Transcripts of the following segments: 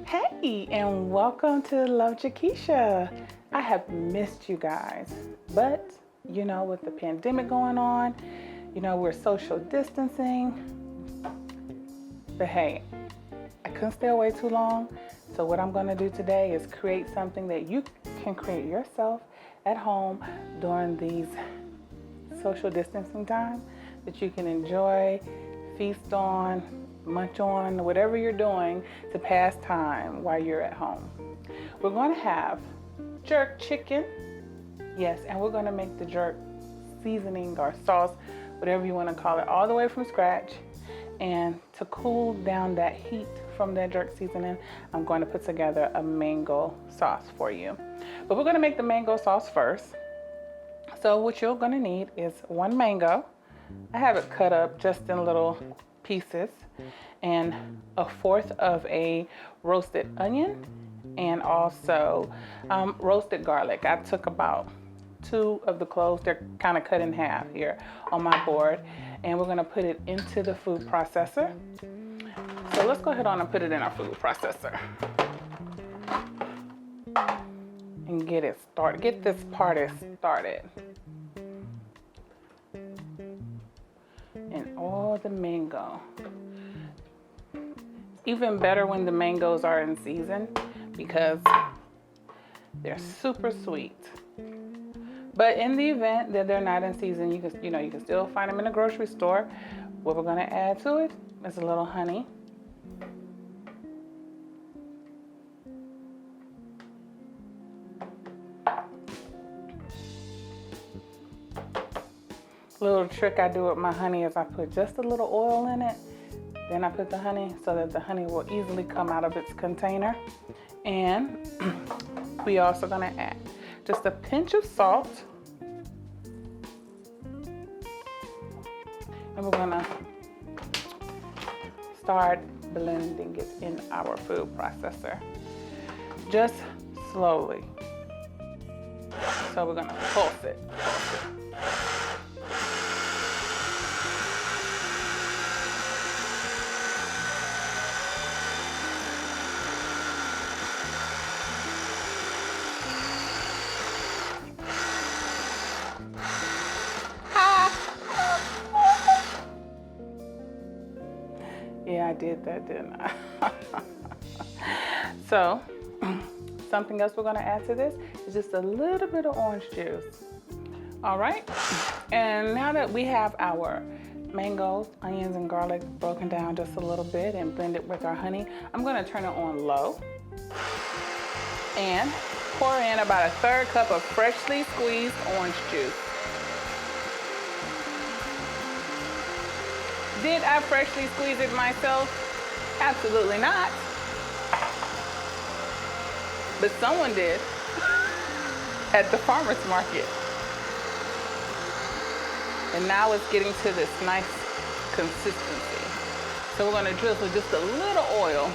Hey, and welcome to Love Jekeisha. I have missed you guys, but with the pandemic going on, we're social distancing. But hey, I couldn't stay away too long. So what I'm going to do today is create something that you can create yourself at home during these social distancing time that you can enjoy, feast on, munch on, whatever you're doing to pass time while you're at home. We're going to have jerk chicken. Yes, and we're going to make the jerk seasoning or sauce, whatever you want to call it, all the way from scratch. And to cool down that heat from that jerk seasoning, I'm going to put together a mango sauce for you. But we're going to make the mango sauce first. So what you're going to need is one mango. I have it cut up just in little pieces, and 1/4 of a roasted onion, and also roasted garlic. I took about 2 of the cloves. They're kind of cut in half here on my board, and we're going to put it into the food processor. So let's go ahead on and put it in our food processor and get it started. Get this party started. And all the mango. Even better when the mangoes are in season because they're super sweet. But in the event that they're not in season, you can still find them in the grocery store. What we're going to add to it is a little honey. Little trick I do with my honey is I put just a little oil in it, then I put the honey so that the honey will easily come out of its container. And we also gonna add just a pinch of salt, and we're gonna start blending it in our food processor, just slowly. So we're gonna pulse it. Yeah, I did that, didn't I? So, something else we're going to add to this is just a little bit of orange juice. All right. And now that we have our mangoes, onions, and garlic broken down just a little bit and blended with our honey, I'm going to turn it on low and pour in about 1/3 cup of freshly squeezed orange juice. Did I freshly squeeze it myself? Absolutely not. But someone did at the farmer's market. And now it's getting to this nice consistency. So we're going to drizzle just a little oil.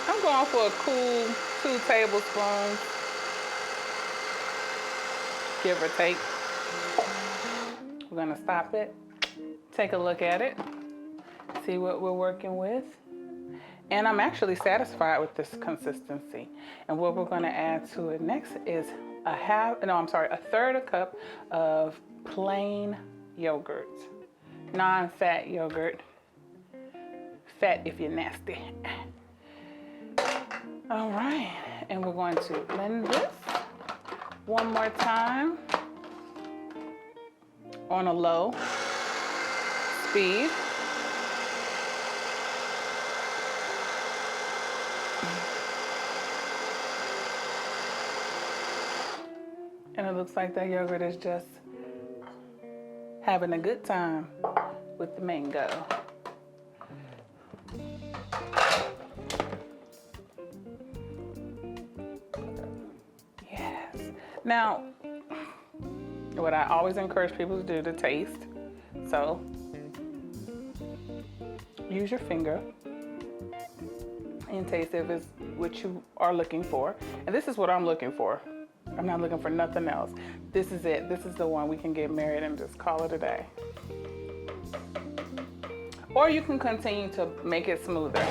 I'm going for a cool 2 tablespoons. Give or take. We're going to stop it, take a look at it, see what we're working with. And I'm actually satisfied with this consistency. And what we're going to add to it next is 1/3 cup of plain yogurt, non-fat yogurt. Fat if you're nasty. All right, and we're going to blend this one more time on a low speed. And it looks like that yogurt is just having a good time with the mango. Now, what I always encourage people to do to taste, so use your finger and taste if it's what you are looking for. And this is what I'm looking for. I'm not looking for nothing else. This is it. This is the one. We can get married and just call it a day. Or you can continue to make it smoother.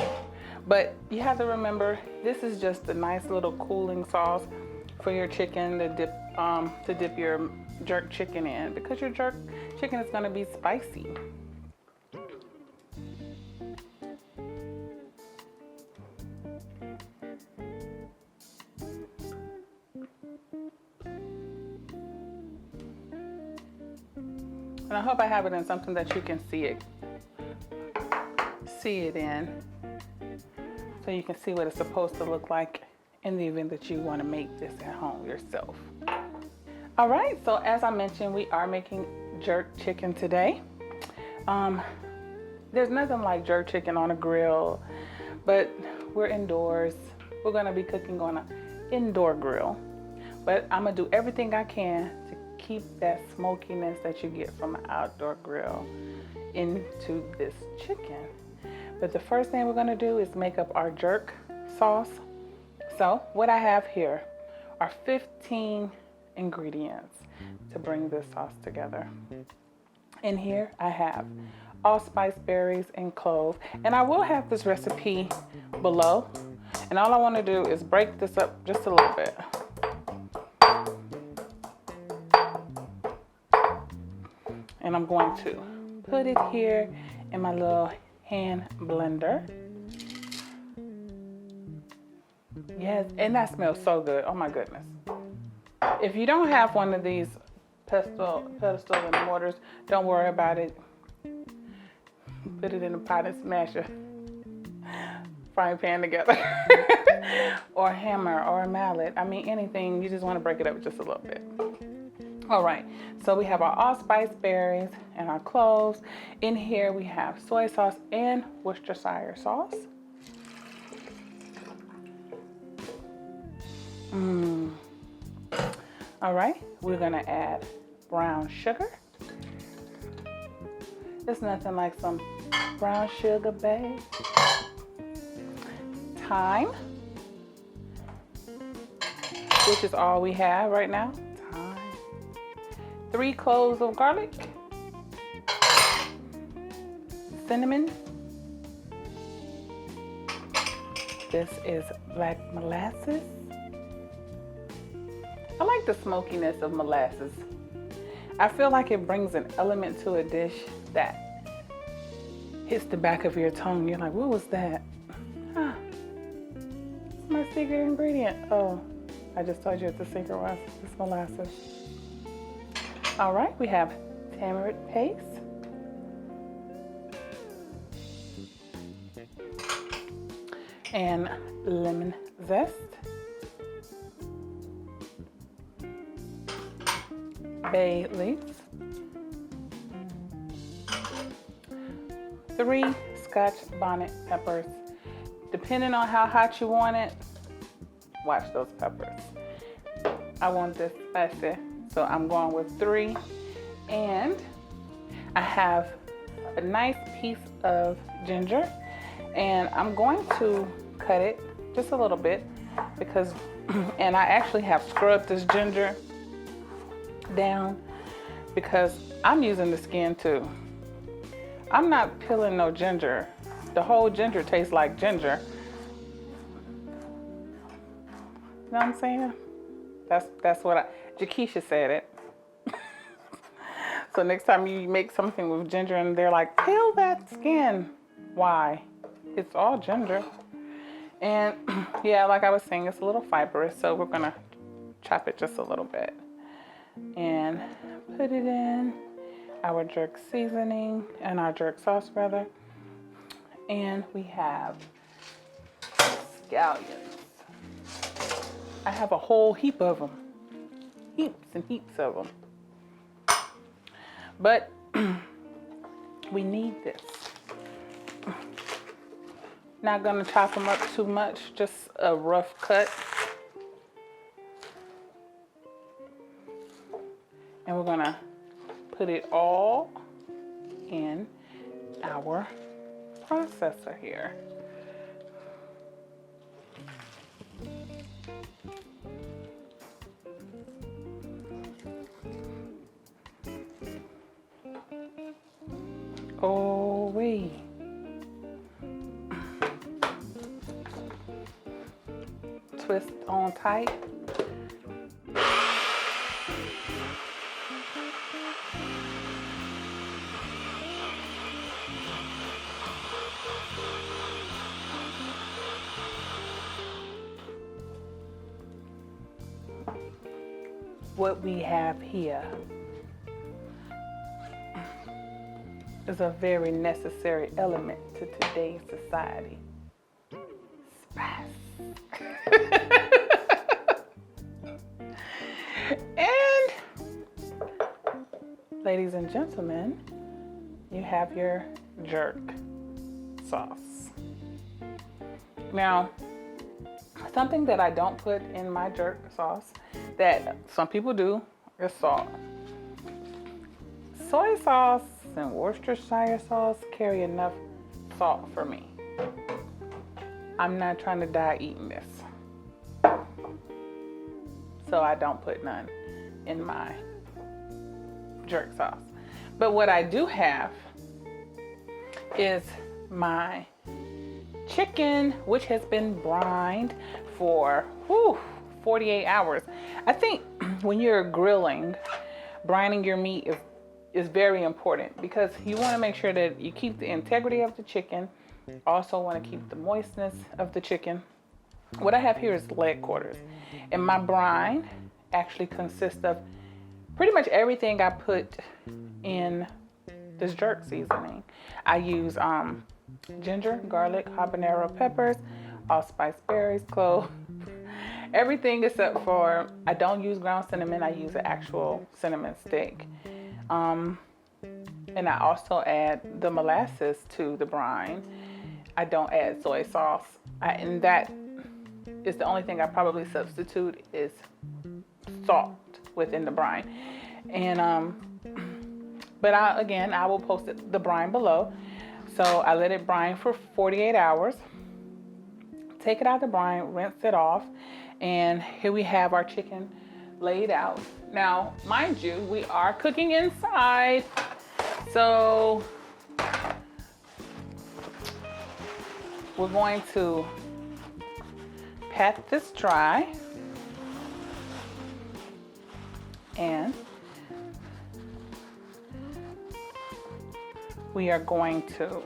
But you have to remember, this is just a nice little cooling sauce for your chicken to dip your jerk chicken in, because your jerk chicken is going to be spicy. And I hope I have it in something that you can see it in, so you can see what it's supposed to look like in the event that you want to make this at home yourself. All right, so as I mentioned, we are making jerk chicken today. There's nothing like jerk chicken on a grill, but we're indoors. We're gonna be cooking on an indoor grill, but I'm gonna do everything I can to keep that smokiness that you get from an outdoor grill into this chicken. But the first thing we're gonna do is make up our jerk sauce. So what I have here are 15 ingredients to bring this sauce together. In here I have allspice, berries, and clove. And I will have this recipe below. And all I wanna do is break this up just a little bit. And I'm going to put it here in my little hand blender. Yes, and that smells so good. Oh my goodness. If you don't have one of these pestle and mortars, don't worry about it. Put it in a pot and smash a frying pan together. Or a hammer or a mallet. I mean, anything. You just want to break it up just a little bit. All right, so we have our allspice, berries, and our cloves. In here we have soy sauce and Worcestershire sauce. All right, we're gonna add brown sugar. It's nothing like some brown sugar, babe. Thyme, which is all we have right now. 3 cloves of garlic, cinnamon. This is black molasses. I like the smokiness of molasses. I feel like it brings an element to a dish that hits the back of your tongue. You're like, what was that? Huh. It's my secret ingredient. Oh, I just told you what the secret was. It's molasses. All right, we have tamarind paste, and lemon zest, bay leaves, 3 scotch bonnet peppers. Depending on how hot you want it, watch those peppers. I want this spicy. So I'm going with 3, and I have a nice piece of ginger, and I'm going to cut it just a little bit because, and I actually have scrubbed this ginger down because I'm using the skin too. I'm not peeling no ginger. The whole ginger tastes like ginger. You know what I'm saying? That's what Jekeisha said it. So next time you make something with ginger and they're like, peel that skin. Why? It's all ginger. And yeah, like I was saying, it's a little fibrous, so we're gonna chop it just a little bit. And put it in our jerk seasoning, and our jerk sauce rather. And we have scallions. I have a whole heap of them. Heaps and heaps of them. But we need this. Not gonna chop them up too much, just a rough cut. And we're gonna put it all in our processor here. Oh, wee. Twist on tight. What we have here is a very necessary element to today's society. Spice. And ladies and gentlemen, you have your jerk sauce. Now, something that I don't put in my jerk sauce that some people do is salt. Soy sauce and Worcestershire sauce carry enough salt for me. I'm not trying to die eating this. So I don't put none in my jerk sauce. But what I do have is my chicken, which has been brined for 48 hours. I think when you're grilling, brining your meat is very important because you want to make sure that you keep the integrity of the chicken. Also want to keep the moistness of the chicken. What I have here is leg quarters, and my brine actually consists of pretty much everything I put in this jerk seasoning. I use ginger, garlic, habanero peppers, allspice berries, cloves, everything except for, I don't use ground cinnamon, I use an actual cinnamon stick. And I also add the molasses to the brine. I don't add soy sauce. And that is the only thing I probably substitute is salt within the brine. And but I will post the brine below. So I let it brine for 48 hours. Take it out of the brine, rinse it off, and here we have our chicken laid out. Now, mind you, we are cooking inside, so we're going to pat this dry, and we are going to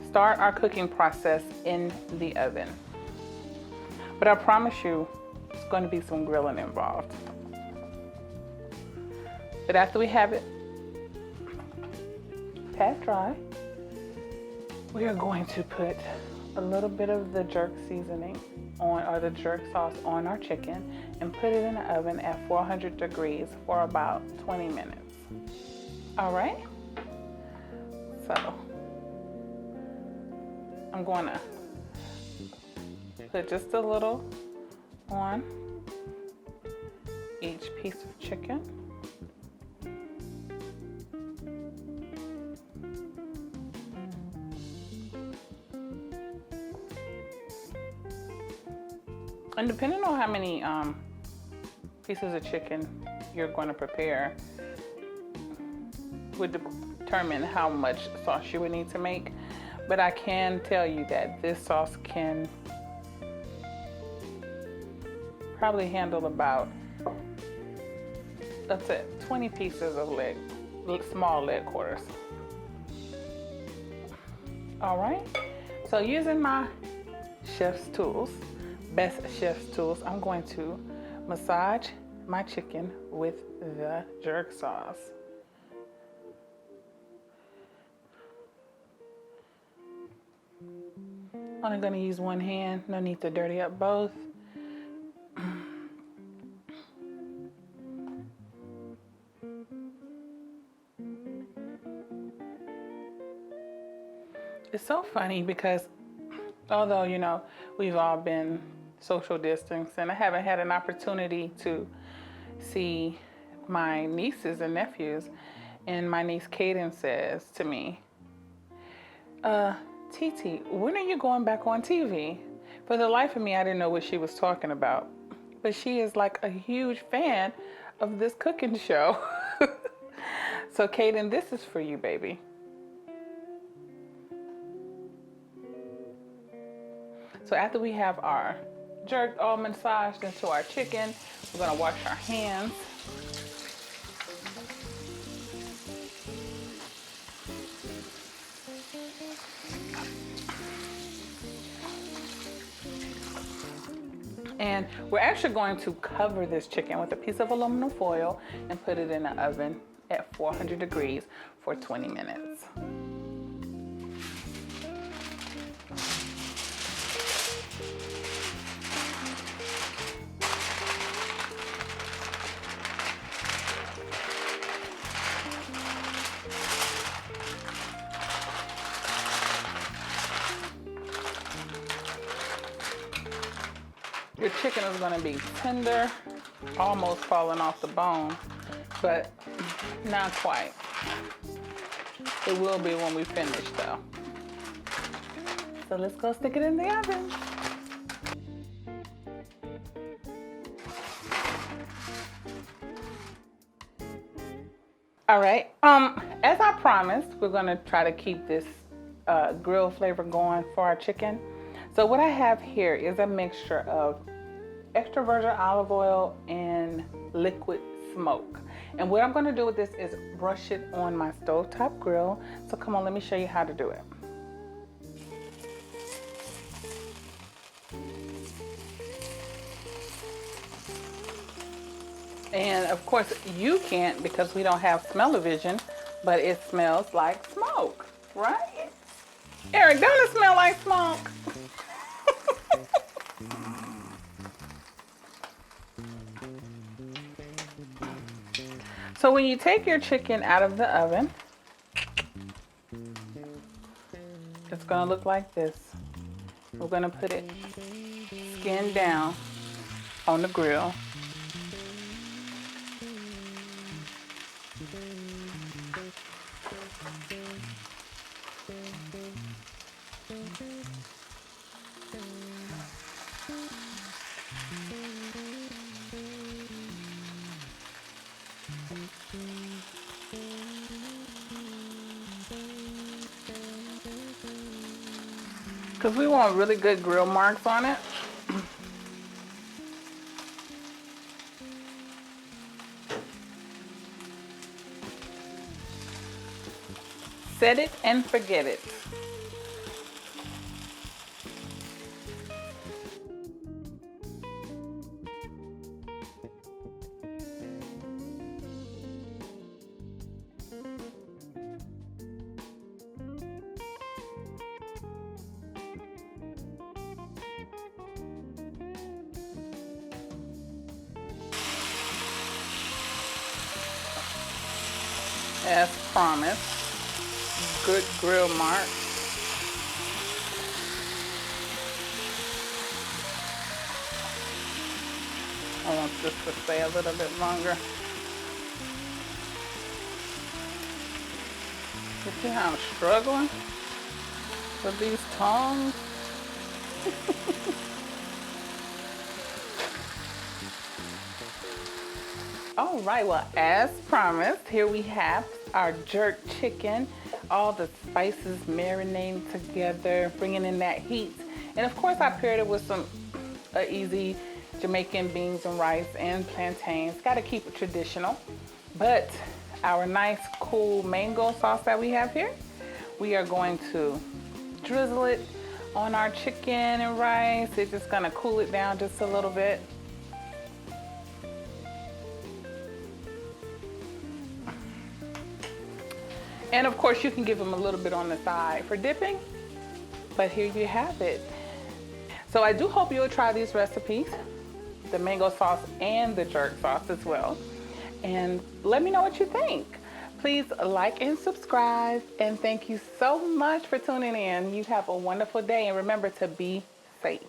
start our cooking process in the oven. But I promise you, it's going to be some grilling involved. But after we have it pat dry, we are going to put a little bit of the jerk seasoning on, or the jerk sauce on our chicken, and put it in the oven at 400 degrees for about 20 minutes. All right? So I'm going to put just a little on each piece of chicken. And depending on how many pieces of chicken you're going to prepare would determine how much sauce you would need to make. But I can tell you that this sauce can probably handle about, let's say, 20 pieces of small leg quarters. All right, so using my chef's tools, best chef's tools, I'm going to massage my chicken with the jerk sauce. Only going to use one hand, no need to dirty up both. It's so funny because although, you know, we've all been social distancing, I haven't had an opportunity to see my nieces and nephews. And my niece Kaden says to me, Titi, when are you going back on TV? For the life of me, I didn't know what she was talking about. But she is like a huge fan of this cooking show. So Kaden, this is for you, baby. So after we have our jerk all massaged into our chicken, we're gonna wash our hands. And we're actually going to cover this chicken with a piece of aluminum foil and put it in the oven at 400 degrees for 20 minutes. Your chicken is going to be tender, almost falling off the bone, but not quite. It will be when we finish though. So let's go stick it in the oven. All right, as I promised, we're going to try to keep this grill flavor going for our chicken. So what I have here is a mixture of extra virgin olive oil and liquid smoke. And what I'm going to do with this is brush it on my stovetop grill. So come on, let me show you how to do it. And of course you can't because we don't have smell-o-vision, but it smells like smoke, right? Eric, don't it smell like smoke? So when you take your chicken out of the oven, it's gonna look like this. We're gonna put it skin down on the grill. Because we want really good grill marks on it. Set it and forget it. As promised, good grill mark. I want this to stay a little bit longer. You see how I'm struggling with these tongs? All right, well, as promised, here we have our jerk chicken, all the spices marinating together, bringing in that heat. And of course, I paired it with some easy Jamaican beans and rice and plantains. Got to keep it traditional. But our nice, cool mango sauce that we have here, we are going to drizzle it on our chicken and rice. It's just going to cool it down just a little bit. And of course, you can give them a little bit on the side for dipping, but here you have it. So I do hope you'll try these recipes, the mango sauce and the jerk sauce as well. And let me know what you think. Please like and subscribe. And thank you so much for tuning in. You have a wonderful day. And remember to be safe.